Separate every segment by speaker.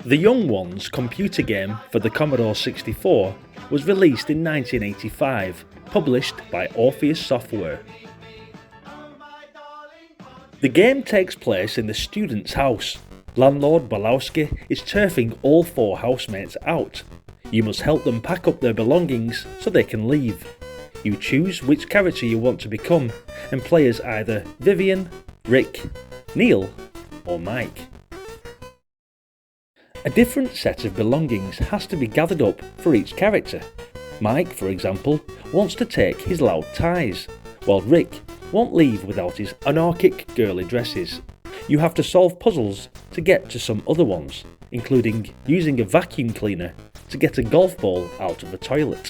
Speaker 1: The Young Ones computer game for the Commodore 64 was released in 1985, published by Orpheus Software. The game takes place in the student's house. Landlord Balowski is turfing all 4 housemates out. You must help them pack up their belongings so they can leave. You choose which character you want to become and play as either Vivian, Rick, Neil or Mike. A different set of belongings has to be gathered up for each character. Mike, for example, wants to take his loud ties, while Rick won't leave without his anarchic girly dresses. You have to solve puzzles to get to some other ones, including using a vacuum cleaner to get a golf ball out of a toilet.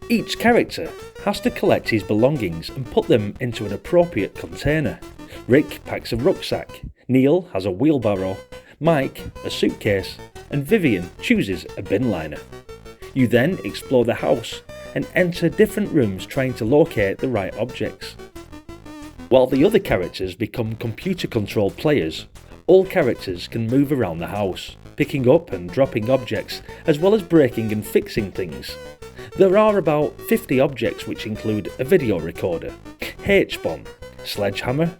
Speaker 1: Each character has to collect his belongings and put them into an appropriate container. Rick packs a rucksack, Neil has a wheelbarrow, Mike a suitcase, and Vivian chooses a bin liner. You then explore the house and enter different rooms trying to locate the right objects. While the other characters become computer-controlled players, all characters can move around the house, picking up and dropping objects, as well as breaking and fixing things. There are about 50 objects which include a video recorder, H-bomb, sledgehammer,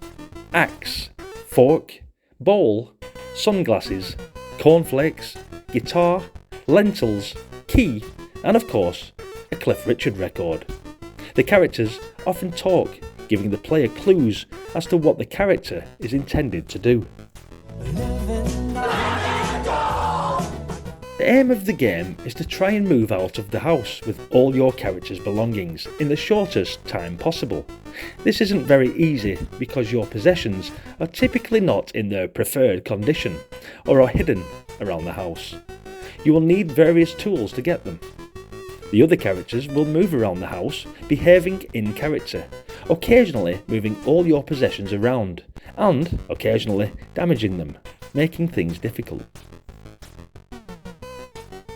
Speaker 1: axe, fork, bowl, sunglasses, cornflakes, guitar, lentils, key, and of course, a Cliff Richard record. The characters often talk, giving the player clues as to what the character is intended to do. The aim of the game is to try and move out of the house with all your character's belongings in the shortest time possible. This isn't very easy because your possessions are typically not in their preferred condition or are hidden around the house. You will need various tools to get them. The other characters will move around the house, behaving in character, occasionally moving all your possessions around, and occasionally damaging them, making things difficult.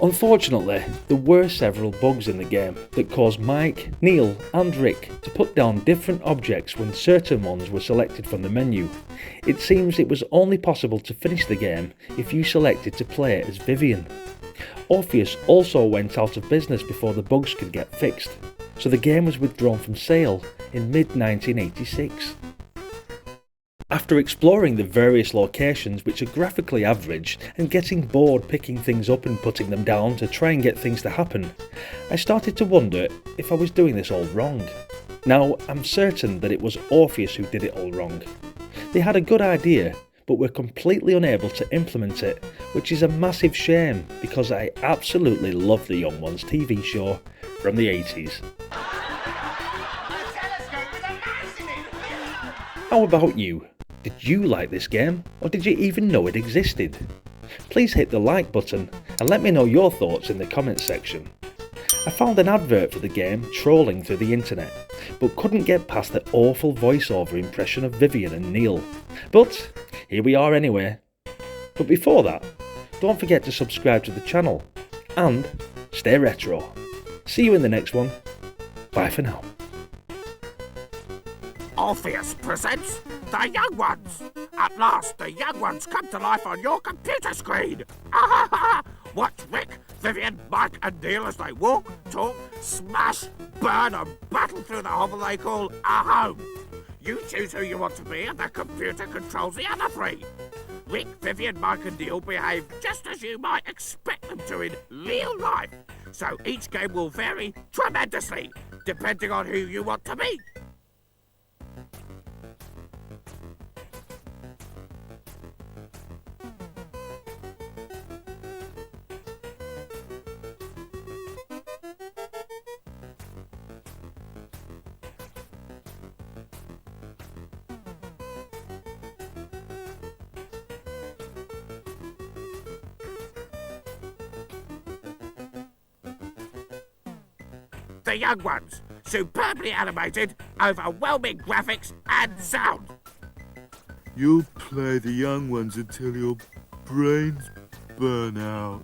Speaker 1: Unfortunately, there were several bugs in the game that caused Mike, Neil and Rick to put down different objects when certain ones were selected from the menu. It seems it was only possible to finish the game if you selected to play as Vivian. Orpheus also went out of business before the bugs could get fixed, so the game was withdrawn from sale in mid-1986. After exploring the various locations which are graphically average and getting bored picking things up and putting them down to try and get things to happen, I started to wonder if I was doing this all wrong. Now, I'm certain that it was Orpheus who did it all wrong. They had a good idea, but were completely unable to implement it, which is a massive shame because I absolutely love the Young Ones TV show from the 80s. How about you? Did you like this game, or did you even know it existed? Please hit the like button and let me know your thoughts in the comments section. I found an advert for the game trolling through the internet, but couldn't get past the awful voiceover impression of Vivian and Neil. But here we are anyway. But before that, don't forget to subscribe to the channel and stay retro. See you in the next one. Bye for now.
Speaker 2: Orpheus presents The Young Ones! At last, the Young Ones come to life on your computer screen! Watch Rick, Vivian, Mike and Neil as they walk, talk, smash, burn and battle through the hovel they call a home. You choose who you want to be and the computer controls the other 3. Rick, Vivian, Mike and Neil behave just as you might expect them to in real life. So each game will vary tremendously, depending on who you want to be. The Young Ones, superbly animated, overwhelming graphics and sound.
Speaker 3: You'll play the Young Ones until your brains burn out.